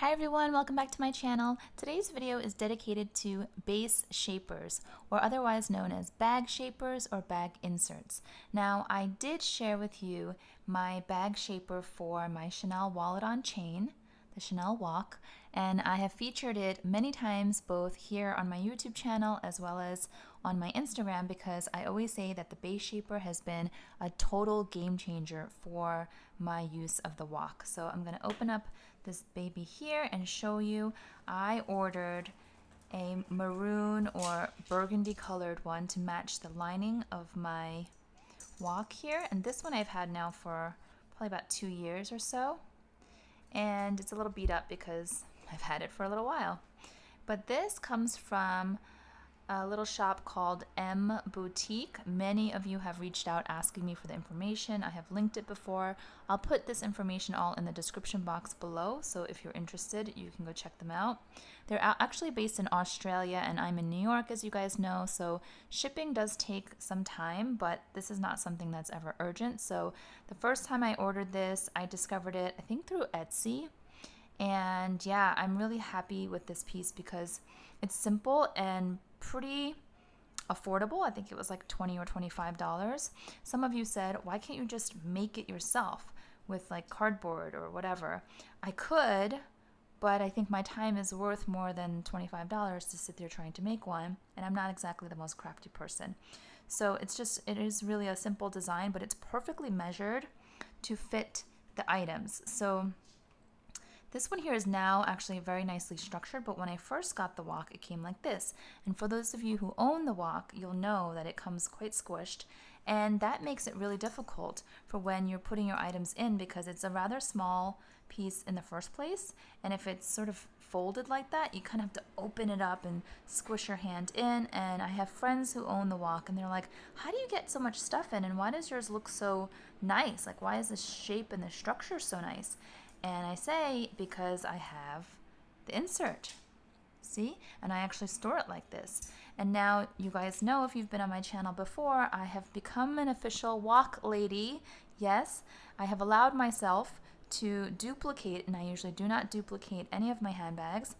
Hi everyone, welcome back to my channel. Today's video is dedicated to base shapers, or otherwise known as bag shapers or bag inserts. Now, I did share with you my bag shaper for my Chanel wallet on chain, the Chanel Walk, and I have featured it many times both here on my YouTube channel as well as on my Instagram because I always say that the base shaper has been a total game changer for my use of the walk. So I'm going to open up this baby here and show you. I ordered a maroon or burgundy colored one to match the lining of my walk here, and this one I've had now for probably about 2 years or so, and it's a little beat up because I've had it for a little while. But this comes from a little shop called M Boutique. Many of you have reached out asking me for the information. I have linked it before. I'll put this information all in the description box below, so if you're interested, you can go check them out. They're actually based in Australia, and I'm in New York, as you guys know, so shipping does take some time, but this is not something that's ever urgent. So the first time I ordered this, I discovered it, I think through Etsy. And yeah, I'm really happy with this piece because it's simple and pretty affordable. I think it was like $20 or $25. Some of you said, why can't you just make it yourself with like cardboard or whatever? I could, but I think my time is worth more than $25 to sit there trying to make one, and I'm not exactly the most crafty person. So it is really a simple design, but it's perfectly measured to fit the items. So this one here is now actually very nicely structured, but when I first got the walk, it came like this. And for those of you who own the walk, you'll know that it comes quite squished, and that makes it really difficult for when you're putting your items in because it's a rather small piece in the first place, and if it's sort of folded like that, you kind of have to open it up and squish your hand in. And I have friends who own the walk, and they're like, how do you get so much stuff in, and why does yours look so nice? Like, why is the shape and the structure so nice? And I say, because I have the insert. See? And I actually store it like this. And now you guys know, if you've been on my channel before, I have become an official walk lady. Yes, I have allowed myself to duplicate, and I usually do not duplicate any of my handbags.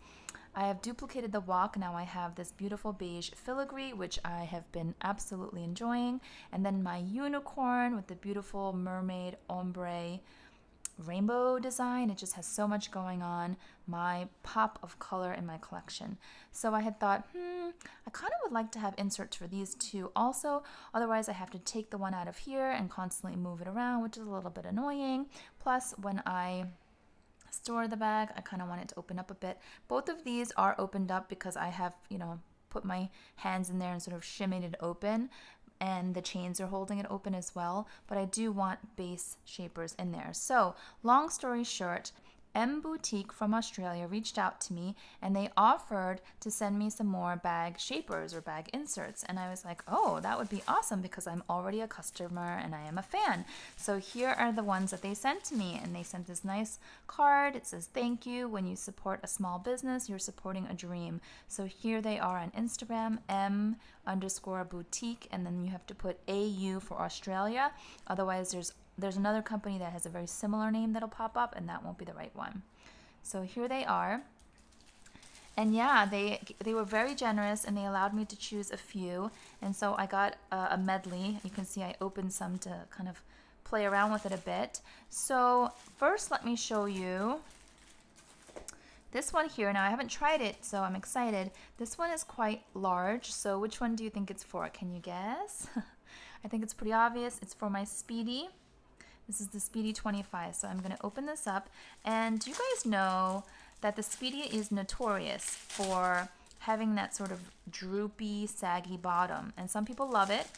I have duplicated the walk. Now I have this beautiful beige filigree, which I have been absolutely enjoying. And then my unicorn with the beautiful mermaid ombre rainbow design. It just has so much going on. My pop of color in my collection. So I had thought, I kind of would like to have inserts for these two also. Otherwise, I have to take the one out of here and constantly move it around, which is a little bit annoying. Plus, when I store the bag, I kind of want it to open up a bit. Both of these are opened up because I have, put my hands in there and sort of shimmied it open, and the chains are holding it open as well, but I do want base shapers in there. So long story short, M Boutique from Australia reached out to me, and they offered to send me some more bag shapers or bag inserts. And I was like, oh, that would be awesome because I'm already a customer and I am a fan. So here are the ones that they sent to me, and they sent this nice card. It says, thank you. When you support a small business, you're supporting a dream. So here they are on Instagram, M_boutique, and then you have to put AU for Australia. Otherwise, there's another company that has a very similar name that'll pop up, and that won't be the right one. So here they are. And yeah, they were very generous, and they allowed me to choose a few. And so I got a medley. You can see I opened some to kind of play around with it a bit. So first, let me show you this one here. Now, I haven't tried it, so I'm excited. This one is quite large. So which one do you think it's for? Can you guess? I think it's pretty obvious. It's for my Speedy. This is the Speedy 25, so I'm going to open this up. And you guys know that the Speedy is notorious for having that sort of droopy, saggy bottom. And some people love it,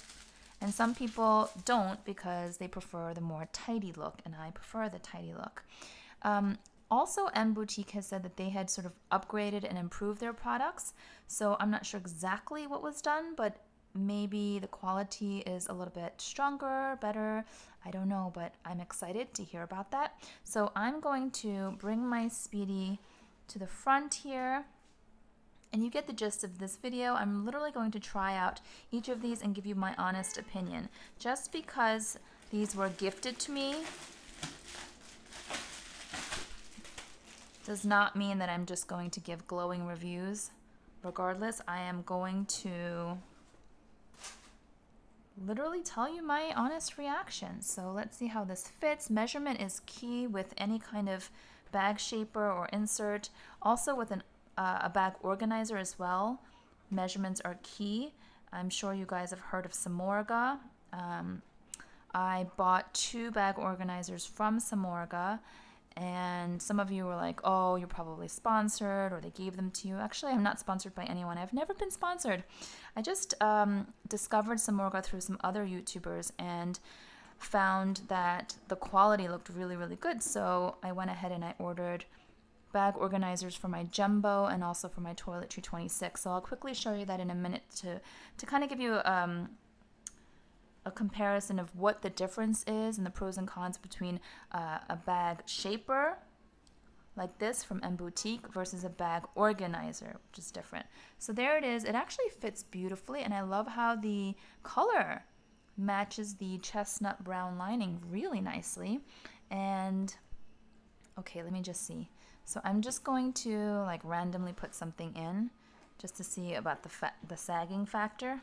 and some people don't because they prefer the more tidy look, and I prefer the tidy look. Also, M Boutique has said that they had sort of upgraded and improved their products. So I'm not sure exactly what was done, but maybe the quality is a little bit stronger, better. I don't know, but I'm excited to hear about that. So I'm going to bring my Speedy to the front here, and you get the gist of this video. I'm literally going to try out each of these and give you my honest opinion. Just because these were gifted to me does not mean that I'm just going to give glowing reviews. Regardless, I am going to literally tell you my honest reaction. So let's see how this fits. Measurement is key with any kind of bag shaper or insert. Also with a bag organizer as well. Measurements are key. I'm sure you guys have heard of Samorga. I bought 2 bag organizers from Samorga, and some of you were like, oh, you're probably sponsored, or they gave them to you. Actually, I'm not sponsored by anyone. I've never been sponsored. I just discovered Samorga through some other YouTubers and found that the quality looked really, really good. So I went ahead and I ordered bag organizers for my Jumbo and also for my Toiletry 26. So I'll quickly show you that in a minute to kind of give you a comparison of what the difference is and the pros and cons between a bag shaper like this from M Boutique versus a bag organizer, which is different. So there it is. It actually fits beautifully, and I love how the color matches the chestnut brown lining really nicely. And okay, let me just see. So I'm just going to like randomly put something in just to see about the sagging factor.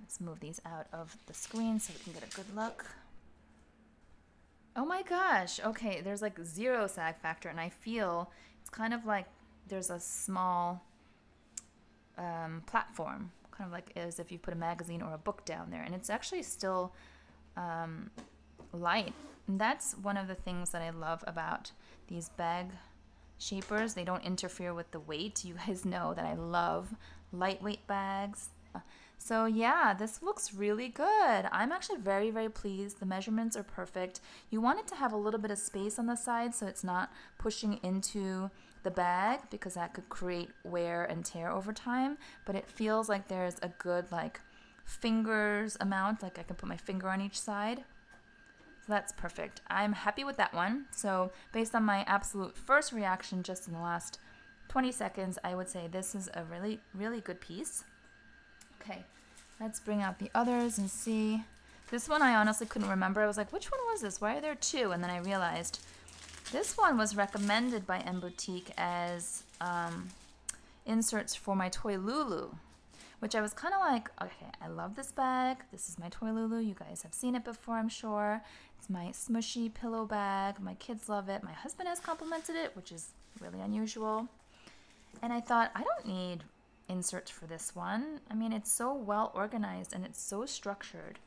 Let's move these out of the screen so we can get a good look. Oh my gosh, okay, there's like 0 sag factor, and I feel it's kind of like there's a small platform, kind of like as if you put a magazine or a book down there, and it's actually still light. And that's one of the things that I love about these bag shapers. They don't interfere with the weight. You guys know that I love lightweight bags. So yeah, this looks really good. I'm actually very, very pleased. The measurements are perfect. You want it to have a little bit of space on the side so it's not pushing into the bag, because that could create wear and tear over time. But it feels like there's a good like fingers amount, like I can put my finger on each side. So that's perfect. I'm happy with that one. So based on my absolute first reaction just in the last 20 seconds, I would say this is a really, really good piece. Okay, let's bring out the others and see. This one I honestly couldn't remember. I was like, which one was this? Why are there 2? And then I realized this one was recommended by M Boutique as inserts for my Toy Lulu, which I was kind of like, okay, I love this bag. This is my Toy Lulu. You guys have seen it before, I'm sure. It's my smushy pillow bag. My kids love it. My husband has complimented it, which is really unusual. And I thought, I don't need inserts for this one. I mean, it's so well organized and it's so structured.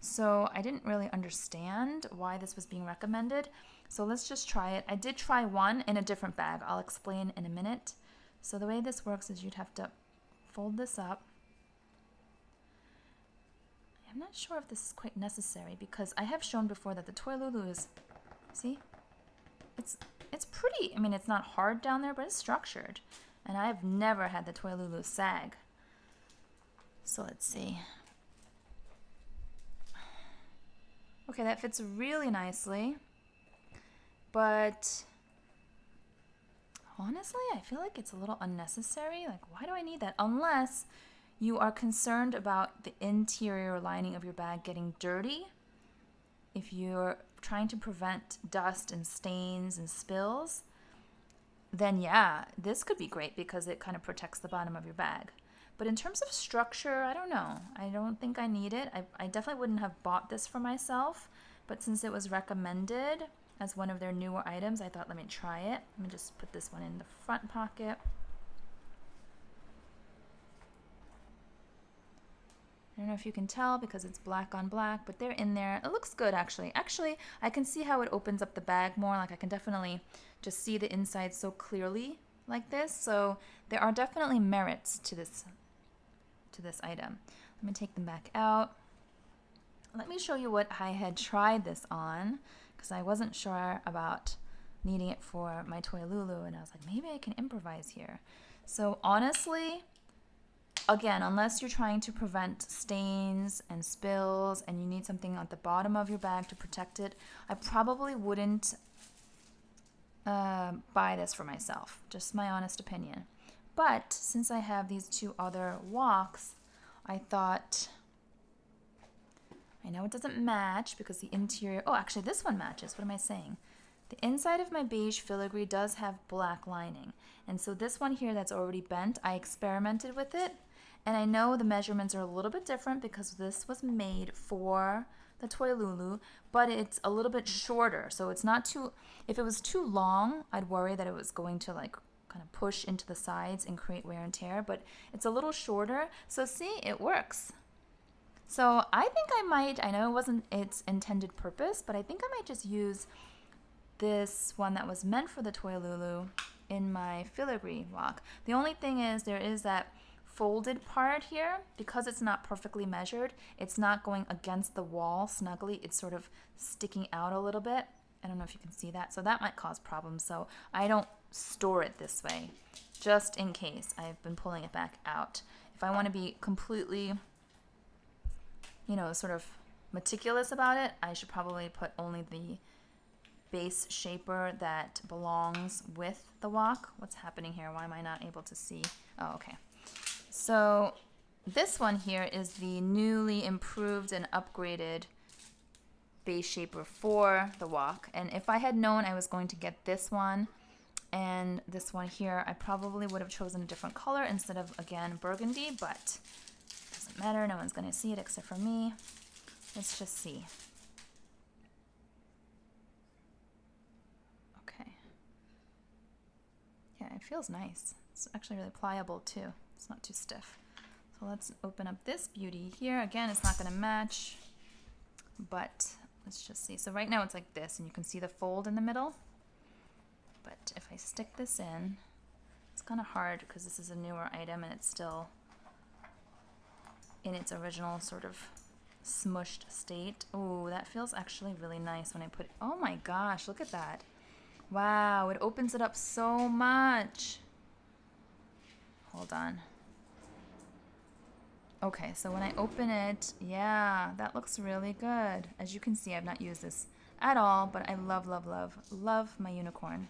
So I didn't really understand why this was being recommended. So let's just try it. I did try one in a different bag. I'll explain in a minute. So the way this works is you'd have to fold this up. I'm not sure if this is quite necessary because I have shown before that the Toy Lulu is, see, it's pretty. I mean, it's not hard down there, but it's structured. And I've never had the Toy Lulu sag. So let's see. Okay, that fits really nicely. But honestly, I feel like it's a little unnecessary. Like, why do I need that? Unless you are concerned about the interior lining of your bag getting dirty. If you're trying to prevent dust and stains and spills, then yeah, this could be great because it kind of protects the bottom of your bag. But in terms of structure, I don't know. I don't think I need it. I definitely wouldn't have bought this for myself, but since it was recommended as one of their newer items, I thought, let me try it. Let me just put this one in the front pocket. I don't know if you can tell because it's black on black, but they're in there. It looks good, actually. Actually, I can see how it opens up the bag more. Like, I can definitely just see the inside so clearly like this. So there are definitely merits to this item. Let me take them back out. Let me show you what I had tried this on because I wasn't sure about needing it for my Toy Lulu, and I was like, maybe I can improvise here. So honestly, again, unless you're trying to prevent stains and spills and you need something at the bottom of your bag to protect it, I probably wouldn't buy this for myself. Just my honest opinion. But since I have these 2 other walks, I thought, I know it doesn't match because the interior, oh, actually this one matches. What am I saying? The inside of my beige filigree does have black lining. And so this one here that's already bent, I experimented with it. And I know the measurements are a little bit different because this was made for the Toy Lulu, but it's a little bit shorter. So it's not too, if it was too long, I'd worry that it was going to like kind of push into the sides and create wear and tear, but it's a little shorter. So see, it works. So I think I might, I know it wasn't its intended purpose, but I think I might just use this one that was meant for the Toy Lulu in my filigree walk. The only thing is there is that folded part here. Because it's not perfectly measured, it's not going against the wall snugly. It's sort of sticking out a little bit. I don't know if you can see that. So that might cause problems. So I don't store it this way, just in case. I've been pulling it back out. If I want to be completely, you know, sort of meticulous about it, I should probably put only the base shaper that belongs with the walk. What's happening here? Why am I not able to see? Oh, okay. So this one here is the newly improved and upgraded base shaper for the walk. And if I had known I was going to get this one and this one here, I probably would have chosen a different color instead of, again, burgundy, but it doesn't matter. No one's going to see it except for me. Let's just see. Yeah, it feels nice. It's actually really pliable too. It's not too stiff. So let's open up this beauty here. Again, it's not going to match, but let's just see. So right now it's like this, and you can see the fold in the middle. But if I stick this in, it's kind of hard because this is a newer item and it's still in its original sort of smushed state. Oh, that feels actually really nice when I put it. Oh my gosh, look at that. Wow, it opens it up so much. Hold on. Okay, so when I open it, yeah, that looks really good. As you can see, I've not used this at all, but I love, love, love, love my unicorn.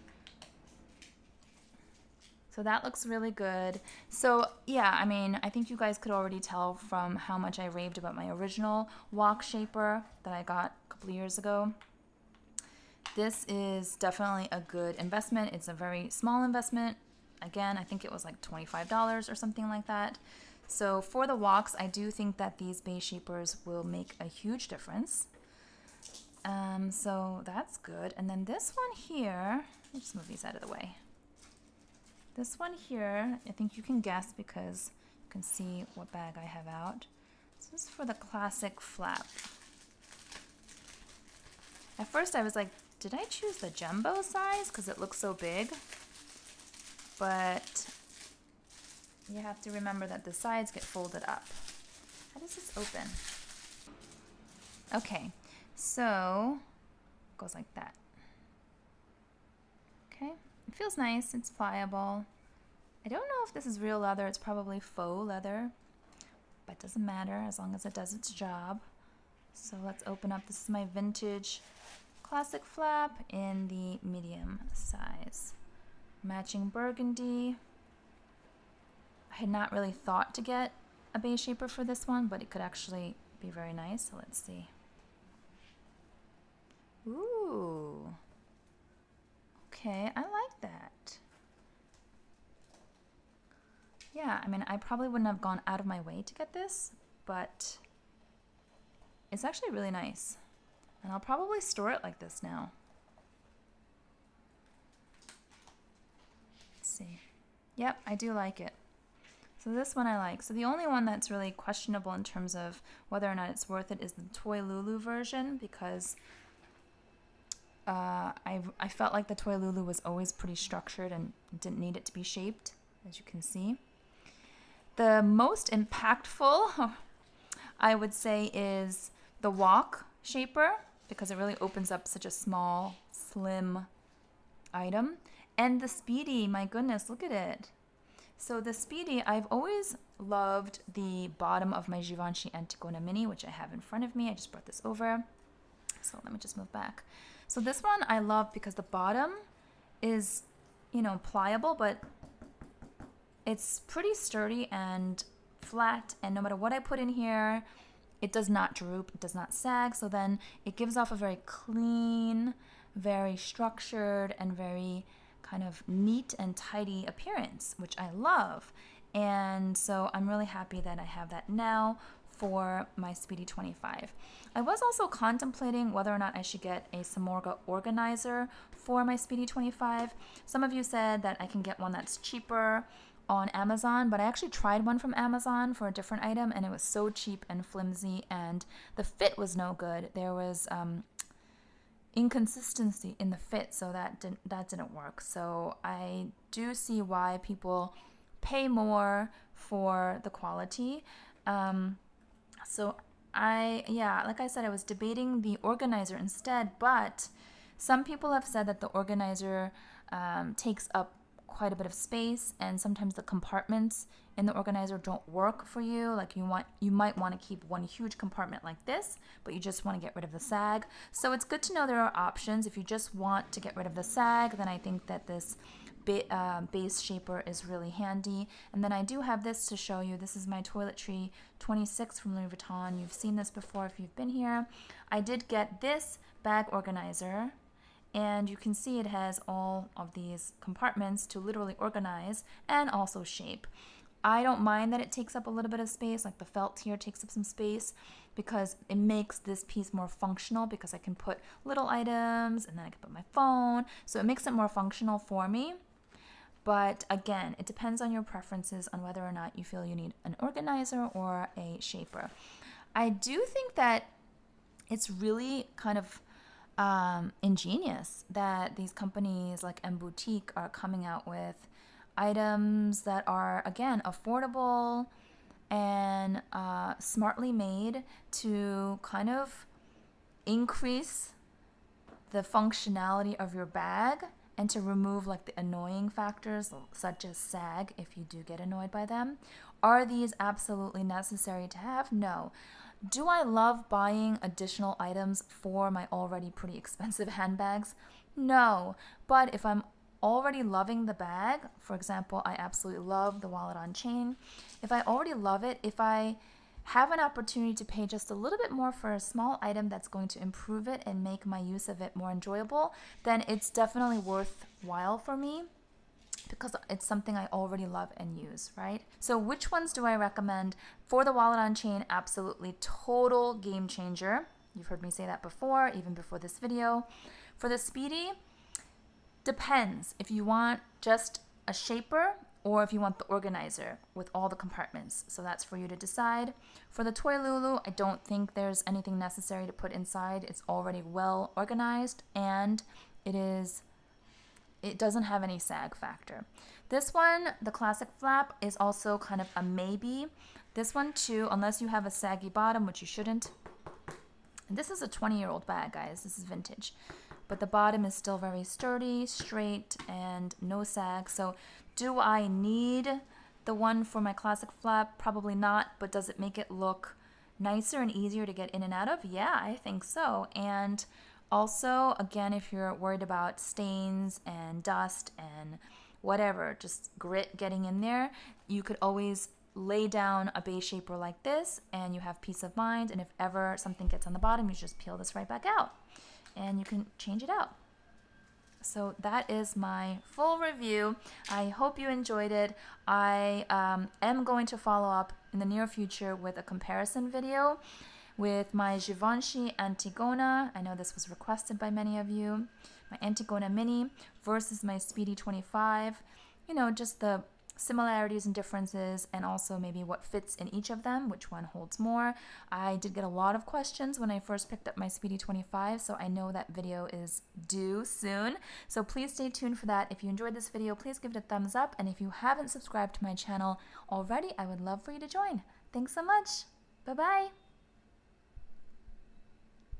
So that looks really good. So yeah, I mean, I think you guys could already tell from how much I raved about my original walk shaper that I got a couple of years ago. This is definitely a good investment. It's a very small investment. Again, I think it was like $25 or something like that. So for the walks, I do think that these base shapers will make a huge difference. So that's good. And then this one here, let me just move these out of the way. This one here, I think you can guess because you can see what bag I have out. This is for the classic flap. At first I was like, did I choose the jumbo size because it looks so big? But you have to remember that the sides get folded up. How does this open? Okay, so it goes like that. Okay, it feels nice, it's pliable. I don't know if this is real leather, it's probably faux leather, but it doesn't matter as long as it does its job. So let's open up, this is my vintage classic flap in the medium size. Matching burgundy. I had not really thought to get a base shaper for this one, but it could actually be very nice. So let's see. Ooh. Okay, I like that. Yeah, I mean, I probably wouldn't have gone out of my way to get this, but it's actually really nice. And I'll probably store it like this now. Let's see. Yep, I do like it. So this one I like. So the only one that's really questionable in terms of whether or not it's worth it is the Toy Lulu version, because I felt like the Toy Lulu was always pretty structured and didn't need it to be shaped, as you can see. The most impactful, I would say, is the walk shaper, because it really opens up such a small, slim item. And the Speedy, my goodness, look at it. So the Speedy, I've always loved the bottom of my Givenchy Anticona Mini, which I have in front of me. I just brought this over. So let me just move back. So this one I love because the bottom is, you know, pliable, but it's pretty sturdy and flat. And no matter what I put in here, it does not droop, it does not sag. So then it gives off a very clean, very structured and very kind of neat and tidy appearance, which I love. And so I'm really happy that I have that now for my Speedy 25. I was also contemplating whether or not I should get a Samorga organizer for my Speedy 25. Some of you said that I can get one that's cheaper on Amazon, but I actually tried one from Amazon for a different item, and it was so cheap and flimsy, and the fit was no good. There was inconsistency in the fit, so that didn't work. So I do see why people pay more for the quality. So like I said, I was debating the organizer instead, but some people have said that the organizer takes up quite a bit of space, and sometimes the compartments in the organizer don't work for you. Like you might want to keep one huge compartment like this, but you just want to get rid of the sag. So it's good to know there are options. If you just want to get rid of the sag, then I think that this base shaper is really handy. And then I do have this to show you. This is my Toiletry 26 from Louis Vuitton. You've seen this before if you've been here. I did get this bag organizer, and you can see it has all of these compartments to literally organize and also shape. I don't mind that it takes up a little bit of space, like the felt here takes up some space, because it makes this piece more functional, because I can put little items and then I can put my phone. So it makes it more functional for me. But again, it depends on your preferences on whether or not you feel you need an organizer or a shaper. I do think that it's really kind of ingenious that these companies like M Boutique are coming out with items that are, again, affordable and smartly made to kind of increase the functionality of your bag and to remove like the annoying factors such as sag if you do get annoyed by them. Are these absolutely necessary to have? No. Do I love buying additional items for my already pretty expensive handbags? No. But if I'm already loving the bag, for example, I absolutely love the wallet on chain. If I already love it, if I have an opportunity to pay just a little bit more for a small item that's going to improve it and make my use of it more enjoyable, then it's definitely worthwhile for me, because it's something I already love and use, right? So which ones do I recommend? For the wallet on chain, absolutely total game changer. You've heard me say that before, even before this video. For the Speedy, depends if you want just a shaper or if you want the organizer with all the compartments. So that's for you to decide. For the Toy Lulu, I don't think there's anything necessary to put inside. It's already well organized, and it doesn't have any sag factor. This one, the classic flap, is also kind of a maybe. This one too, unless you have a saggy bottom, which you shouldn't. And this is a 20-year-old bag, guys. This is vintage. But the bottom is still very sturdy, straight, and no sag. So do I need the one for my classic flap? Probably not, but does it make it look nicer and easier to get in and out of? Yeah, I think so. And also, again, if you're worried about stains and dust and whatever, just grit getting in there, you could always lay down a base shaper like this and you have peace of mind. And if ever something gets on the bottom, you just peel this right back out and you can change it out. So that is my full review. I hope you enjoyed it. I am going to follow up in the near future with a comparison video with my Givenchy Antigona. I know this was requested by many of you. My Antigona Mini versus my Speedy 25. You know, just the similarities and differences, and also maybe what fits in each of them, which one holds more. I did get a lot of questions when I first picked up my Speedy 25, so I know that video is due soon. So please stay tuned for that. If you enjoyed this video, please give it a thumbs up, and if you haven't subscribed to my channel already, I would love for you to join. Thanks so much. Bye-bye.